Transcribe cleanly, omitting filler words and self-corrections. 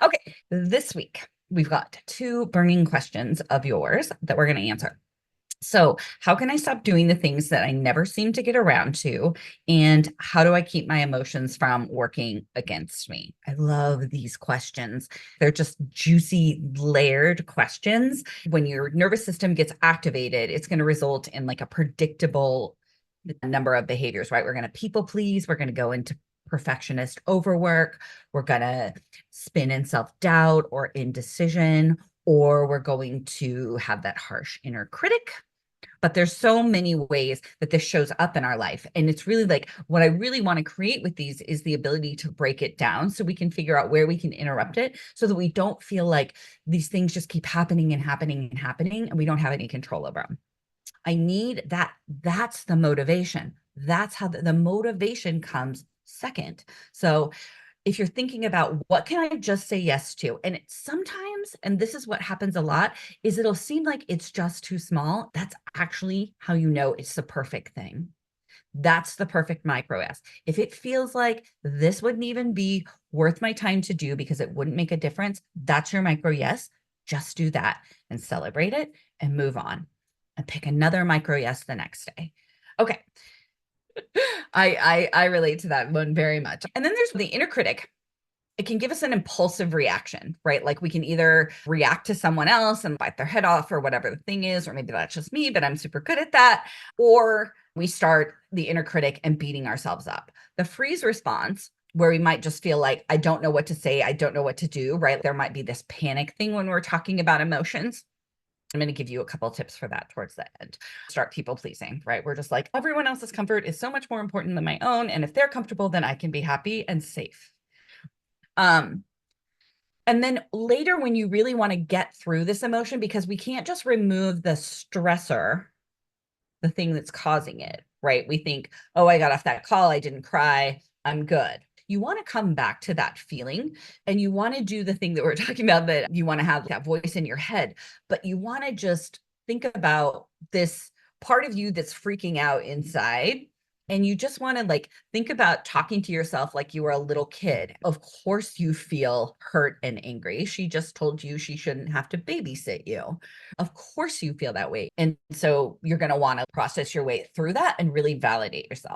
Okay, this week we've got two burning questions of yours that we're going to answer. So, how can I stop doing the things that I never seem to get around to? And how do I keep my emotions from working against me? I love these questions. They're just juicy, layered questions. When your nervous system gets activated, it's going to result in like a predictable number of behaviors, right? We're going to people please, we're going to go into perfectionist overwork, we're going to spin in self doubt or indecision, or we're going to have that harsh inner critic. But there's so many ways that this shows up in our life. And it's really like what I really want to create with these is the ability to break it down so we can figure out where we can interrupt it so that we don't feel like these things just keep happening and happening and happening and we don't have any control over them. I need that. That's the motivation. That's how the motivation comes second. So if you're thinking about what can I just say yes to, and sometimes, and this is what happens a lot, is it'll seem like it's just too small. That's actually how you know it's the perfect thing. That's the perfect micro yes. If it feels like this wouldn't even be worth my time to do because it wouldn't make a difference, that's your micro yes. Just do that and celebrate it and move on and pick another micro yes the next day. Okay. I relate to that one very much. And then there's the inner critic. It can give us an impulsive reaction, right? Like we can either react to someone else and bite their head off or whatever the thing is, or maybe that's just me, but I'm super good at that. Or we start the inner critic and beating ourselves up. The freeze response, where we might just feel like, I don't know what to say, I don't know what to do, right? There might be this panic thing when we're talking about emotions. I'm going to give you a couple of tips for that towards the end. Start people pleasing, right? We're just like, everyone else's comfort is so much more important than my own. And if they're comfortable, then I can be happy and safe. Um, and then later, when you really want to get through this emotion, because we can't just remove the stressor, the thing that's causing it, right? We think, oh, I got off that call, I didn't cry, I'm good. You want to come back to that feeling and you want to do the thing that we're talking about, that you want to have that voice in your head, but you want to just think about this part of you that's freaking out inside. And you just want to like think about talking to yourself like you were a little kid. Of course, you feel hurt and angry. She just told you she shouldn't have to babysit you. Of course, you feel that way. And so you're going to want to process your way through that and really validate yourself.